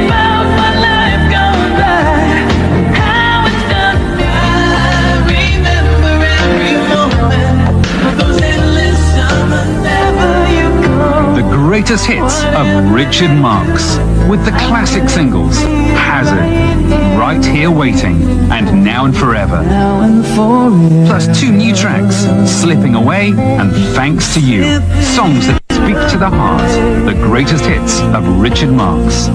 about my life gone by, how it's done me. I remember every moment, those endless summer never you come. The greatest hits of Richard Marx, with the classic singles Hazard, Right Here Waiting, and Now and Forever. Now and forever. Plus 2 new tracks, Slipping Away and Thanks to You. Songs that speak to the heart. The greatest hits of Richard Marx.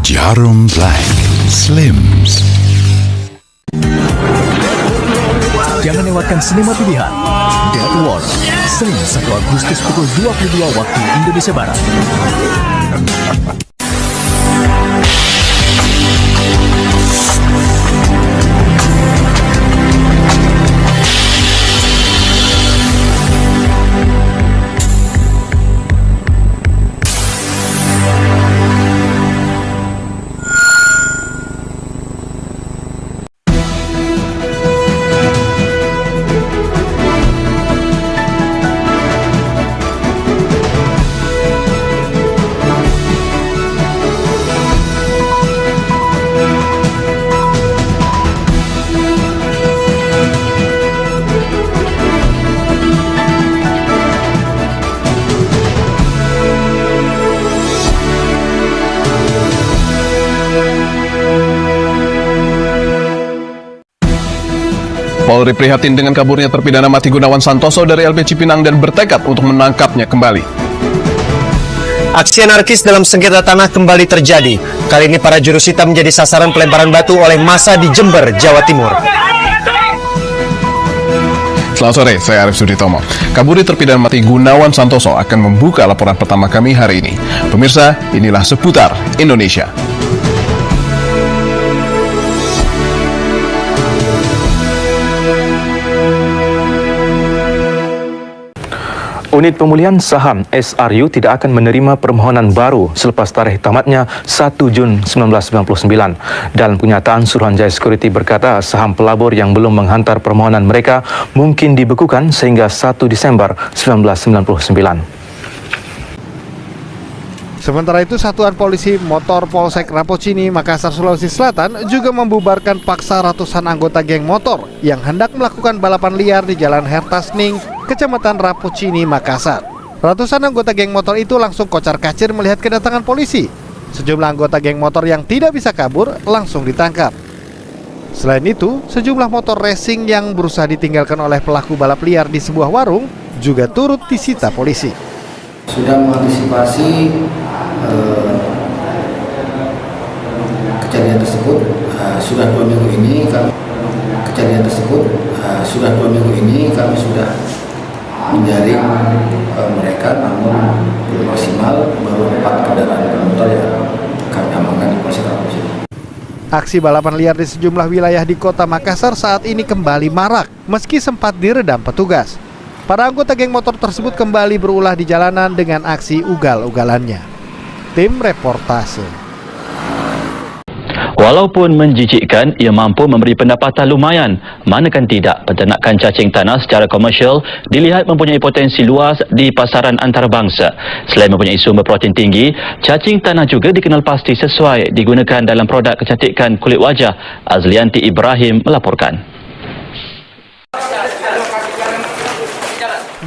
Jarum Black Slims. Jangan lewatkan sinema pilihan Death War, Senin 1 Agustus pukul 22 waktu Indonesia Barat. Polri prihatin dengan kaburnya terpidana mati Gunawan Santoso dari LP Cipinang dan bertekad untuk menangkapnya kembali. Aksi anarkis dalam sengketa tanah kembali terjadi. Kali ini para jurusita menjadi sasaran pelemparan batu oleh massa di Jember, Jawa Timur. Selamat sore, saya Arif Suditomo. Kaburi terpidana mati Gunawan Santoso akan membuka laporan pertama kami hari ini. Pemirsa, inilah seputar Indonesia. Unit Pemulihan Saham SRU tidak akan menerima permohonan baru selepas tarikh tamatnya 1 Jun 1999. Dalam kenyataan, Suruhanjaya Security berkata saham pelabur yang belum menghantar permohonan mereka mungkin dibekukan sehingga 1 Desember 1999. Sementara itu, Satuan Polisi Motor Polsek Rapocini, Makassar, Sulawesi Selatan juga membubarkan paksa ratusan anggota geng motor yang hendak melakukan balapan liar di Jalan Hertasning, Kecamatan Rapocini, Makassar. Ratusan anggota geng motor itu langsung kocar-kacir melihat kedatangan polisi. Sejumlah anggota geng motor yang tidak bisa kabur langsung ditangkap. Selain itu, sejumlah motor racing yang berusaha ditinggalkan oleh pelaku balap liar di sebuah warung juga turut disita polisi. Sudah mengantisipasi kejadian tersebut. Sudah 2 minggu ini kami sudah menjaring mereka, namun belum maksimal, baru 4 kendaraan bermotor yang kami amankan di Polsek Rapocini. Aksi balapan liar di sejumlah wilayah di kota Makassar saat ini kembali marak meski sempat diredam petugas. Para anggota geng motor tersebut kembali berulah di jalanan dengan aksi ugal-ugalannya. Tim reportase. Walaupun menjijikkan, ia mampu memberi pendapatan lumayan. Manakan tidak, peternakan cacing tanah secara komersial dilihat mempunyai potensi luas di pasaran antarabangsa. Selain mempunyai sumber protein tinggi, cacing tanah juga dikenal pasti sesuai digunakan dalam produk kecantikan kulit wajah. Azlianti Ibrahim melaporkan.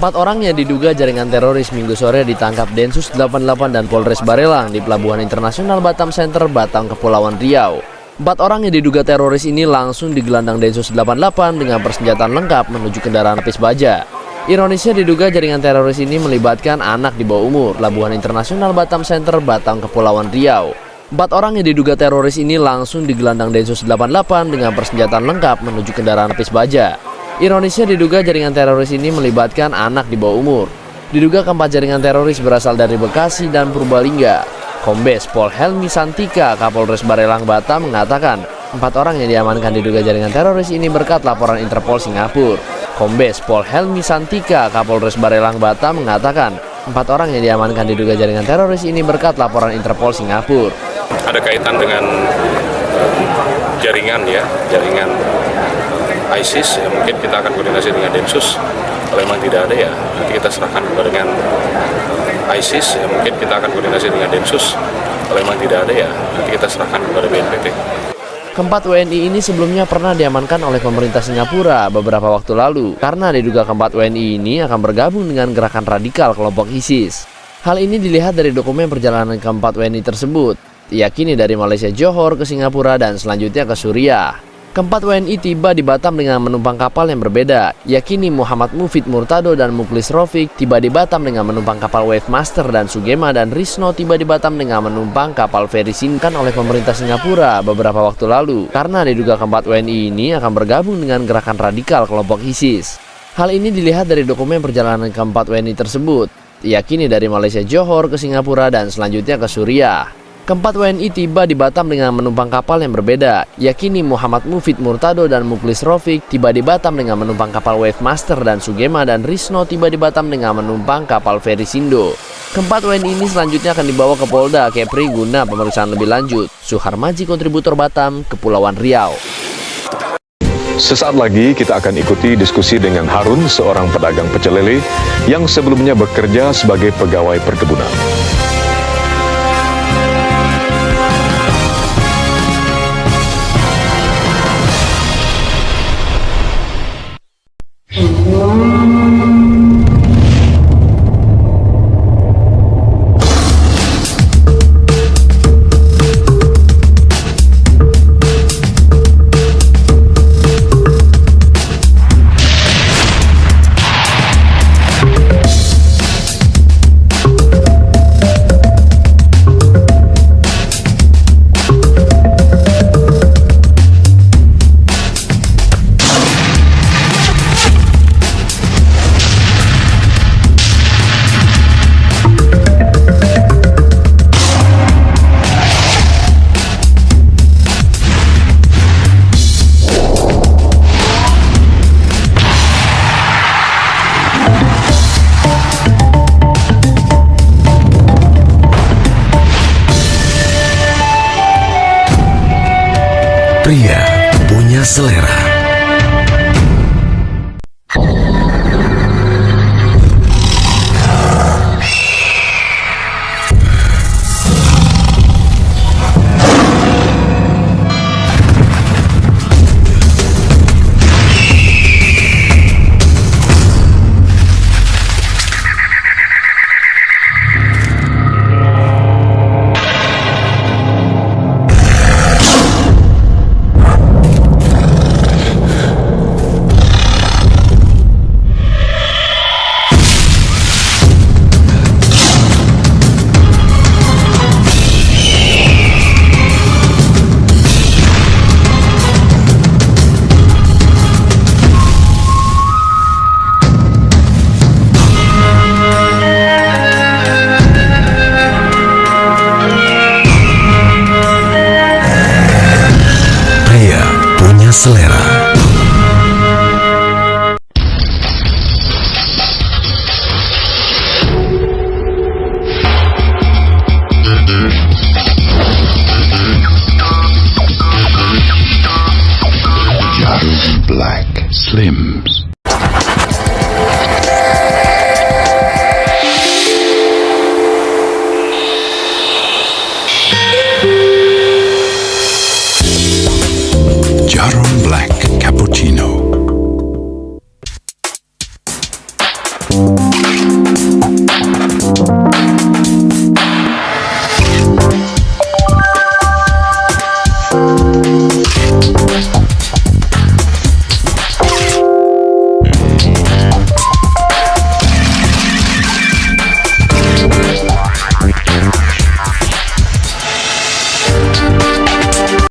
4 orang yang diduga jaringan teroris Minggu sore ditangkap Densus 88 dan Polres Barelang di Pelabuhan Internasional Batam Center, Batam, Kepulauan Riau. 4 orang yang diduga teroris ini langsung digelandang Densus 88 dengan persenjataan lengkap menuju kendaraan lapis baja. Ironisnya diduga jaringan teroris ini melibatkan anak di bawah umur. Pelabuhan Internasional Batam Center, Batam, Kepulauan Riau. 4 orang yang diduga teroris ini langsung digelandang Densus 88 dengan persenjataan lengkap menuju kendaraan lapis baja. Ironisnya diduga jaringan teroris ini melibatkan anak di bawah umur. Diduga keempat jaringan teroris berasal dari Bekasi dan Purbalingga. Kombes Pol Helmi Santika, Kapolres Barelang Batam mengatakan 4 orang yang diamankan diduga jaringan teroris ini berkat laporan Interpol Singapura. Kombes Pol Helmi Santika, Kapolres Barelang Batam mengatakan 4 orang yang diamankan diduga jaringan teroris ini berkat laporan Interpol Singapura. Ada kaitan dengan jaringan ISIS, ya mungkin kita akan koordinasi dengan Densus. Kalau memang tidak ada, ya nanti kita serahkan kepada dengan ISIS, ya mungkin kita akan koordinasi dengan Densus. Kalau memang tidak ada, ya nanti kita serahkan kepada BNPB. Keempat WNI ini sebelumnya pernah diamankan oleh pemerintah Singapura beberapa waktu lalu karena diduga keempat WNI ini akan bergabung dengan gerakan radikal kelompok ISIS. Hal ini dilihat dari dokumen perjalanan keempat WNI tersebut, diyakini dari Malaysia Johor ke Singapura dan selanjutnya ke Suriah. Keempat WNI tiba di Batam dengan menumpang kapal yang berbeda, yakini Muhammad Mufid Murtado dan Muklis Rofik tiba di Batam dengan menumpang kapal Wave Master dan Sugema, dan Risno tiba di Batam dengan menumpang kapal feri Sinkan oleh pemerintah Singapura beberapa waktu lalu karena diduga keempat WNI ini akan bergabung dengan gerakan radikal kelompok ISIS. Hal ini dilihat dari dokumen perjalanan keempat WNI tersebut, diyakini dari Malaysia Johor ke Singapura dan selanjutnya ke Suriah. Keempat WNI tiba di Batam dengan menumpang kapal yang berbeda, yakini Muhammad Mufid Murtado dan Muklis Rofik tiba di Batam dengan menumpang kapal Wave Master dan Sugema, dan Risno tiba di Batam dengan menumpang kapal feri Sindo. Keempat WNI ini selanjutnya akan dibawa ke Polda Kepri guna pemeriksaan lebih lanjut. Suharmaji, kontributor Batam, Kepulauan Riau. Sesaat lagi kita akan ikuti diskusi dengan Harun, seorang pedagang pecel lele yang sebelumnya bekerja sebagai pegawai perkebunan. Pria punya selera. Selera. Jarum Black Slims. Jarum Black